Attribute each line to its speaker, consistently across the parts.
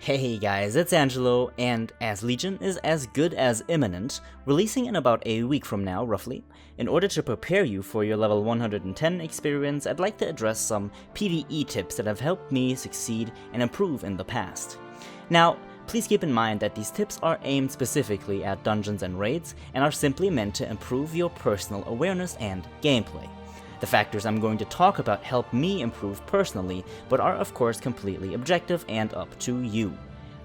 Speaker 1: Hey guys, it's Angelo, and as Legion is as good as imminent, releasing in about a week from now, roughly, in order to prepare you for your level 110 experience, I'd like to address some PvE tips that have helped me succeed and improve in the past. Now, please keep in mind that these tips are aimed specifically at dungeons and raids, and are simply meant to improve your personal awareness and gameplay. The factors I'm going to talk about help me improve personally, but are of course completely objective and up to you.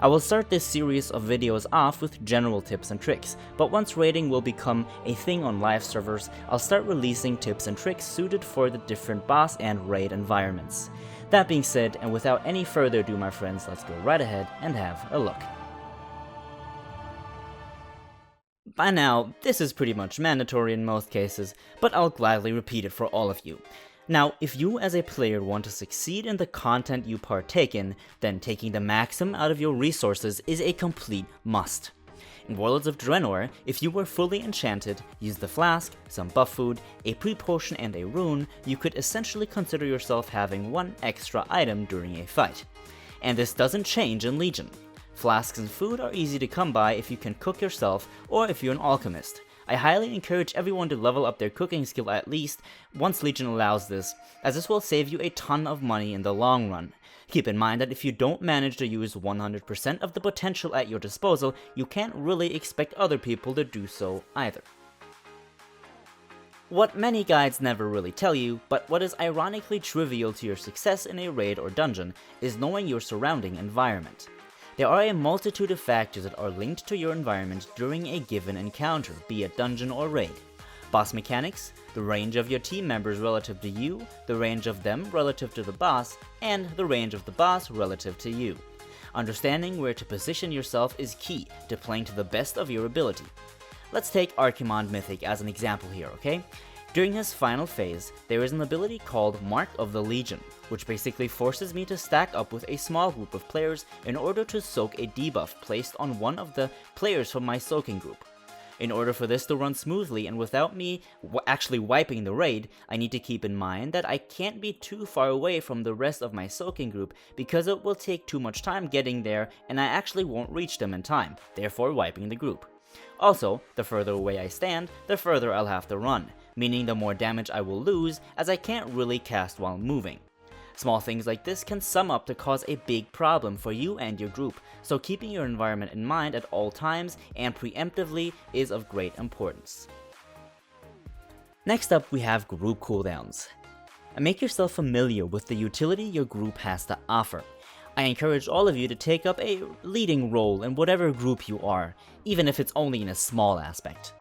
Speaker 1: I will start this series of videos off with general tips and tricks, but once raiding will become a thing on live servers, I'll start releasing tips and tricks suited for the different boss and raid environments. That being said, and without any further ado my friends, let's go right ahead and have a look. By now, this is pretty much mandatory in most cases, but I'll gladly repeat it for all of you. Now, if you as a player want to succeed in the content you partake in, then taking the maximum out of your resources is a complete must. In Warlords of Draenor, if you were fully enchanted, use the flask, some buff food, a pre-potion and a rune, you could essentially consider yourself having one extra item during a fight. And this doesn't change in Legion. Flasks and food are easy to come by if you can cook yourself or if you're an alchemist. I highly encourage everyone to level up their cooking skill at least once Legion allows this, as this will save you a ton of money in the long run. Keep in mind that if you don't manage to use 100% of the potential at your disposal, you can't really expect other people to do so either. What many guides never really tell you, but what is ironically trivial to your success in a raid or dungeon, is knowing your surrounding environment. There are a multitude of factors that are linked to your environment during a given encounter, be it dungeon or raid. Boss mechanics, the range of your team members relative to you, the range of them relative to the boss, and the range of the boss relative to you. Understanding where to position yourself is key to playing to the best of your ability. Let's take Archimonde Mythic as an example here, okay? During his final phase, there is an ability called Mark of the Legion, which basically forces me to stack up with a small group of players in order to soak a debuff placed on one of the players from my soaking group. In order for this to run smoothly and without me actually wiping the raid, I need to keep in mind that I can't be too far away from the rest of my soaking group because it will take too much time getting there and I actually won't reach them in time, therefore wiping the group. Also, the further away I stand, the further I'll have to run, meaning the more damage I will lose as I can't really cast while moving. Small things like this can sum up to cause a big problem for you and your group, so keeping your environment in mind at all times and preemptively is of great importance. Next up we have group cooldowns. Make yourself familiar with the utility your group has to offer. I encourage all of you to take up a leading role in whatever group you are, even if it's only in a small aspect.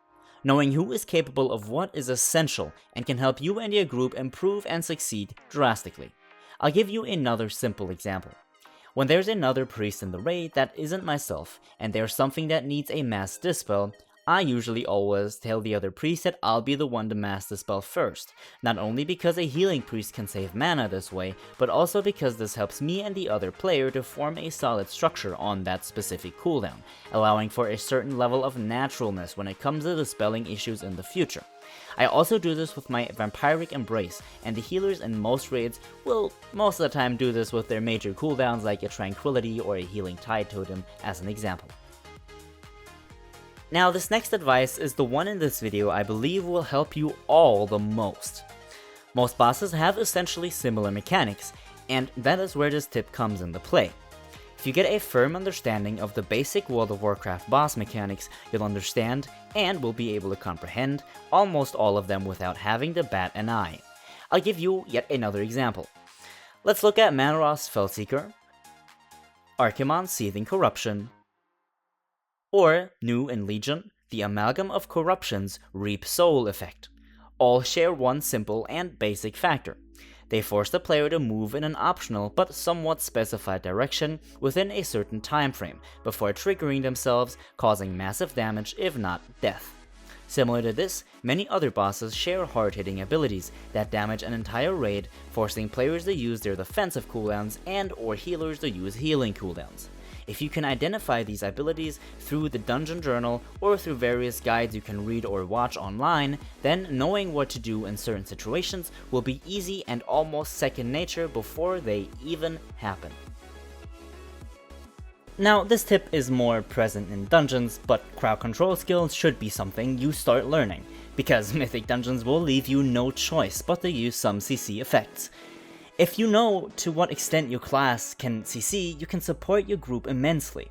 Speaker 1: Knowing who is capable of what is essential and can help you and your group improve and succeed drastically. I'll give you another simple example. When there's another priest in the raid that isn't myself, and there's something that needs a mass dispel, I usually always tell the other priest that I'll be the one to mass dispel first, not only because a healing priest can save mana this way, but also because this helps me and the other player to form a solid structure on that specific cooldown, allowing for a certain level of naturalness when it comes to dispelling issues in the future. I also do this with my Vampiric Embrace, and the healers in most raids will most of the time do this with their major cooldowns like a Tranquility or a Healing Tide Totem as an example. Now this next advice is the one in this video I believe will help you all the most. Most bosses have essentially similar mechanics, and that is where this tip comes into play. If you get a firm understanding of the basic World of Warcraft boss mechanics, you'll understand and will be able to comprehend almost all of them without having to bat an eye. I'll give you yet another example. Let's look at Manoros Felseeker, Archimonde Seething Corruption, or, new in Legion, the Amalgam of Corruptions Reap Soul effect. All share one simple and basic factor. They force the player to move in an optional but somewhat specified direction within a certain time frame before triggering themselves, causing massive damage if not death. Similar to this, many other bosses share hard-hitting abilities that damage an entire raid, forcing players to use their defensive cooldowns and or healers to use healing cooldowns. If you can identify these abilities through the dungeon journal or through various guides you can read or watch online, then knowing what to do in certain situations will be easy and almost second nature before they even happen. Now, this tip is more present in dungeons, but crowd control skills should be something you start learning, because Mythic Dungeons will leave you no choice but to use some CC effects. If you know to what extent your class can CC, you can support your group immensely.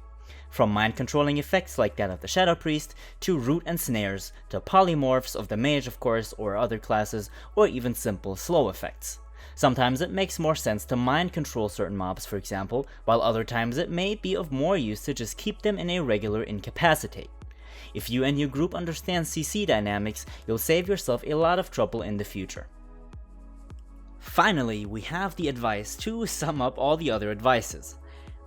Speaker 1: From mind-controlling effects like that of the Shadow Priest, to root and snares, to polymorphs of the mage of course, or other classes, or even simple slow effects. Sometimes it makes more sense to mind control certain mobs, for example, while other times it may be of more use to just keep them in a regular incapacitate. If you and your group understand CC dynamics, you'll save yourself a lot of trouble in the future. Finally, we have the advice to sum up all the other advices.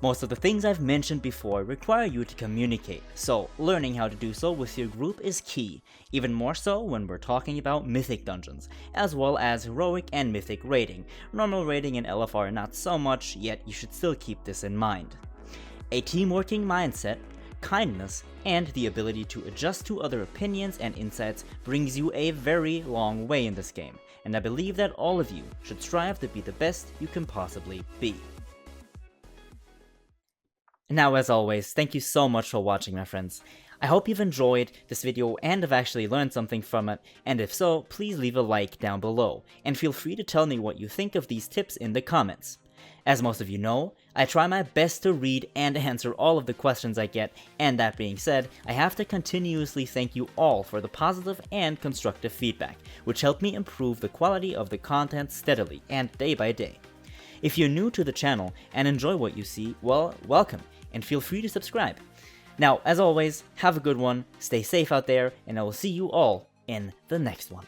Speaker 1: Most of the things I've mentioned before require you to communicate, so learning how to do so with your group is key, even more so when we're talking about Mythic Dungeons, as well as Heroic and Mythic raiding. Normal raiding and LFR not so much, yet you should still keep this in mind. A team-working mindset, kindness, and the ability to adjust to other opinions and insights brings you a very long way in this game, and I believe that all of you should strive to be the best you can possibly be. Now, as always, thank you so much for watching, my friends. I hope you've enjoyed this video and have actually learned something from it, and if so, please leave a like down below, and feel free to tell me what you think of these tips in the comments. As most of you know, I try my best to read and answer all of the questions I get, and that being said, I have to continuously thank you all for the positive and constructive feedback, which helped me improve the quality of the content steadily and day by day. If you're new to the channel and enjoy what you see, well, welcome, and feel free to subscribe. Now, as always, have a good one, stay safe out there, and I will see you all in the next one.